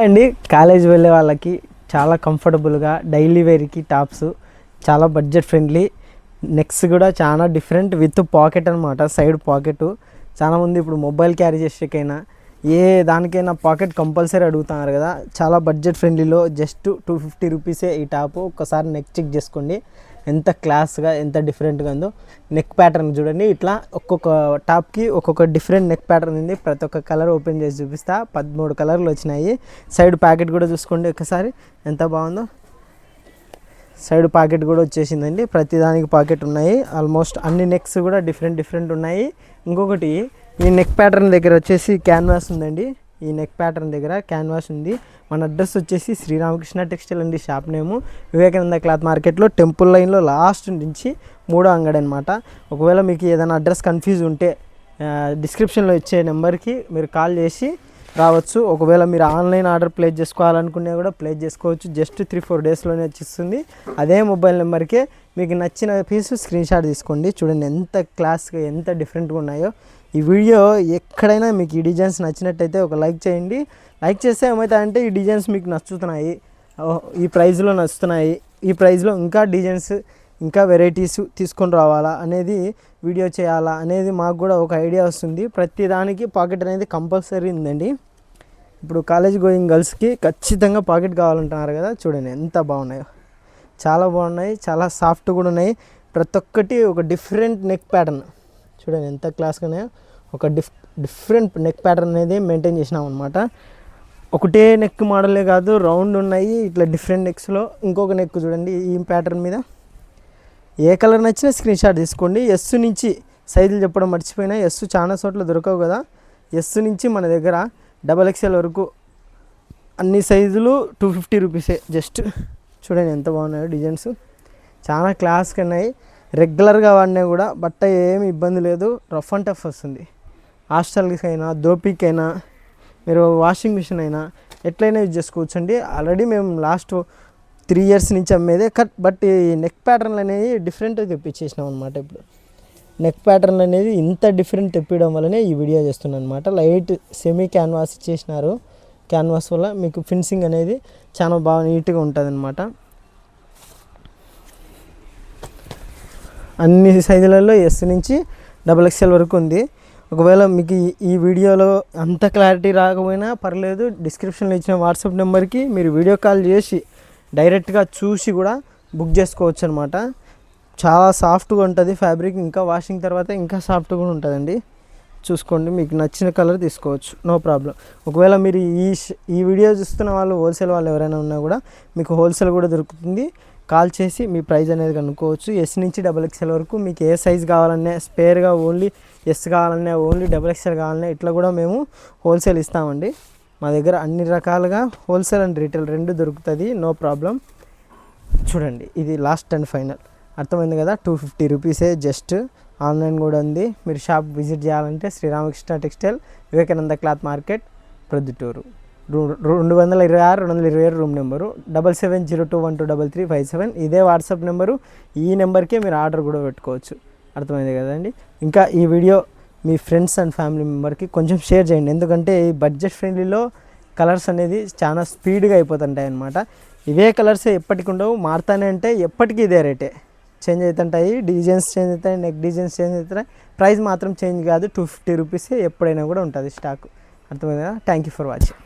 అండి కాలేజ్ వెళ్ళే వాళ్ళకి చాలా కంఫర్టబుల్గా డైలీ వేర్కి టాప్స్ చాలా బడ్జెట్ ఫ్రెండ్లీ, నెక్స్ కూడా చాలా డిఫరెంట్ విత్ పాకెట్ అనమాట. సైడ్ పాకెట్ చాలామంది ఇప్పుడు మొబైల్ క్యారీ చేసేకైనా ఏ దానికైనా పాకెట్ కంపల్సరీ అడుగుతున్నారు కదా. చాలా బడ్జెట్ ఫ్రెండ్లీలో జస్ట్ 250 రూపీసే ఈ టాప్. ఒక్కసారి నెక్ చెక్ చేసుకోండి ఎంత క్లాస్గా ఎంత డిఫరెంట్గా ఉందో. నెక్ ప్యాటర్న్ చూడండి, ఇట్లా ఒక్కొక్క టాప్కి ఒక్కొక్క డిఫరెంట్ నెక్ ప్యాటర్న్ ఉంది. ప్రతి ఒక్క కలర్ ఓపెన్ చేసి చూపిస్తా. 13 కలర్లు వచ్చినాయి. సైడ్ ప్యాకెట్ కూడా చూసుకోండి ఒకసారి ఎంత బాగుందో. సైడ్ పాకెట్ కూడా వచ్చేసిందండి. ప్రతి దానికి పాకెట్ ఉన్నాయి. ఆల్మోస్ట్ అన్ని నెక్స్ కూడా డిఫరెంట్ ఉన్నాయి. ఇంకొకటి ఈ నెక్ ప్యాటర్న్ దగ్గర వచ్చేసి క్యాన్వాస్ ఉందండి. ఈ నెక్ ప్యాటర్న్ దగ్గర క్యాన్వాస్ ఉంది. మన అడ్రస్ వచ్చేసి శ్రీరామకృష్ణ టెక్స్టైల్ అండి. షాప్ నేము వివేకానంద క్లాత్ మార్కెట్లో టెంపుల్ లైన్లో లాస్ట్ నుంచి 3వ అంగడి అనమాట. ఒకవేళ మీకు ఏదైనా అడ్రస్ కన్ఫ్యూజ్ ఉంటే డిస్క్రిప్షన్లో ఇచ్చే నెంబర్కి మీరు కాల్ చేసి రావచ్చు. ఒకవేళ మీరు ఆన్లైన్ ఆర్డర్ ప్లేస్ చేసుకోవాలనుకున్నా కూడా ప్లేస్ చేసుకోవచ్చు. జస్ట్ 3-4 డేస్లోనే వచ్చిస్తుంది. అదే మొబైల్ నెంబర్కే మీకు నచ్చిన పీసు స్క్రీన్ షాట్ తీసుకోండి. చూడండి ఎంత క్లాస్గా ఎంత డిఫరెంట్గా ఉన్నాయో. ఈ వీడియో ఎక్కడైనా మీకు ఈ డిజైన్స్ నచ్చినట్టయితే ఒక లైక్ చేయండి. లైక్ చేస్తే ఏమవుతాయంటే ఈ డిజైన్స్ మీకు నచ్చుతున్నాయి, ఈ ప్రైస్లో నచ్చుతున్నాయి, ఈ ప్రైస్లో ఇంకా డిజైన్స్ ఇంకా వెరైటీస్ తీసుకొని రావాలా అనేది వీడియో చేయాలా అనేది మాకు కూడా ఒక ఐడియా వస్తుంది. ప్రతి దానికి పాకెట్ అనేది కంపల్సరీ ఉందండి. ఇప్పుడు కాలేజ్ గోయింగ్ గర్ల్స్కి ఖచ్చితంగా పాకెట్ కావాలంటున్నారు కదా. చూడండి ఎంత బాగున్నాయో, చాలా బాగున్నాయి, చాలా సాఫ్ట్ కూడా ఉన్నాయి. ప్రతి ఒక్కటి ఒక డిఫరెంట్ నెక్ ప్యాటర్న్ చూడండి ఎంత క్లాస్గా ఉన్నాయో. ఒక డిఫరెంట్ నెక్ ప్యాటర్న్ అనేది మెయింటైన్ చేసినాం అనమాట. ఒకటే నెక్ మోడలే కాదు, రౌండ్ ఉన్నాయి ఇట్లా డిఫరెంట్ నెక్స్లో. ఇంకొక నెక్ చూడండి ఈ ప్యాటర్న్ మీద. ఏ కలర్ నచ్చినా స్క్రీన్ షాట్ తీసుకోండి. ఎస్ నుంచి సైజులు చెప్పడం మర్చిపోయినా, ఎస్ చాలా చోట్ల దొరకవు కదా. ఎస్ నుంచి మన దగ్గర XXL వరకు అన్ని సైజులు 250 రూపీసే జస్ట్. చూడండి ఎంత బాగున్నాయో డిజైన్స్, చాలా క్లాస్గా ఉన్నాయి. రెగ్యులర్గా వాడినా కూడా బట్ట ఏమి ఇబ్బంది లేదు, రఫ్ అండ్ టఫ్ వస్తుంది. హాస్టల్కి అయినా దోపికైనా మీరు వాషింగ్ మిషన్ అయినా ఎట్లయినా యూజ్ చేసుకోవచ్చండి. ఆల్రెడీ మేము లాస్ట్ 3 ఇయర్స్ నుంచి అమ్మేదే బట్ ఈ నెక్ ప్యాటర్న్లు అనేది డిఫరెంట్ తెప్పించేసినాం అనమాట. ఇప్పుడు నెక్ ప్యాటర్న్ అనేది ఇంత డిఫరెంట్ తెప్పించడం వల్లనే ఈ వీడియో చేస్తున్నాను అనమాట. లైట్ సెమీ క్యాన్వాస్ ఇచ్చేసినారు. క్యాన్వాస్ వల్ల మీకు ఫినిషింగ్ అనేది చాలా బాగా నీట్గా ఉంటుంది అనమాట. అన్ని సైజులలో ఎస్ నుంచి XXL వరకు ఉంది. ఒకవేళ మీకు ఈ వీడియోలో అంత క్లారిటీ రాకపోయినా పర్లేదు, డిస్క్రిప్షన్లో ఇచ్చిన వాట్సాప్ నెంబర్కి మీరు వీడియో కాల్ చేసి డైరెక్ట్గా చూసి కూడా బుక్ చేసుకోవచ్చు అనమాట. చాలా సాఫ్ట్గా ఉంటుంది ఫ్యాబ్రిక్, ఇంకా వాషింగ్ తర్వాత ఇంకా సాఫ్ట్గా ఉంటుందండి. చూసుకోండి, మీకు నచ్చిన కలర్ తీసుకోవచ్చు, నో ప్రాబ్లం. ఒకవేళ మీరు ఈ వీడియో చూస్తున్న వాళ్ళు హోల్సేల్ వాళ్ళు ఎవరైనా ఉన్నా కూడా మీకు హోల్సేల్ కూడా దొరుకుతుంది. కాల్ చేసి మీ ప్రైస్ అనేది కనుక్కోవచ్చు. ఎస్ నుంచి XXL వరకు మీకు ఏ సైజ్ కావాలన్నా, స్పేర్గా ఓన్లీ ఎస్ కావాలన్నా, ఓన్లీ XXL కావాలన్నా ఇట్లా కూడా మేము హోల్సేల్ ఇస్తామండి. మా దగ్గర అన్ని రకాలుగా హోల్సేల్ అండ్ రీటైల్ రెండు దొరుకుతుంది, నో ప్రాబ్లం. చూడండి ఇది లాస్ట్ అండ్ ఫైనల్, అర్థమైంది కదా. 250 రూపీసే జస్ట్. ఆన్లైన్ కూడా ఉంది. మీరు షాప్ విజిట్ చేయాలంటే Sri Ramakrishna textile, Vivekananda cloth market, Proddatur, 226-227 room number, 7702123357. ఇదే వాట్సాప్ నెంబరు. ఈ నెంబర్కే మీరు ఆర్డర్ కూడా పెట్టుకోవచ్చు. అర్థమైంది కదండి. ఇంకా ఈ వీడియో మీ ఫ్రెండ్స్ అండ్ ఫ్యామిలీ మెంబర్కి కొంచెం షేర్ చేయండి. ఎందుకంటే ఈ బడ్జెట్ ఫ్రెండ్లీలో కలర్స్ అనేది చాలా స్పీడ్గా అయిపోతుంటాయి అన్నమాట. ఇవే కలర్సే ఎప్పటికి ఉండవు, మారుతానే అంటే ఎప్పటికీ ఇదే రేటే. చేంజ్ అవుతుంటాయి, డిజైన్స్ చేంజ్ అవుతాయి, నెక్ డిజైన్స్ చేంజ్ అవుతాయి, ప్రైస్ మాత్రం చేంజ్ కాదు. 250 రూపీసే ఎప్పుడైనా కూడా ఉంటుంది స్టాక్. అర్థమైందా. Thank you for watching.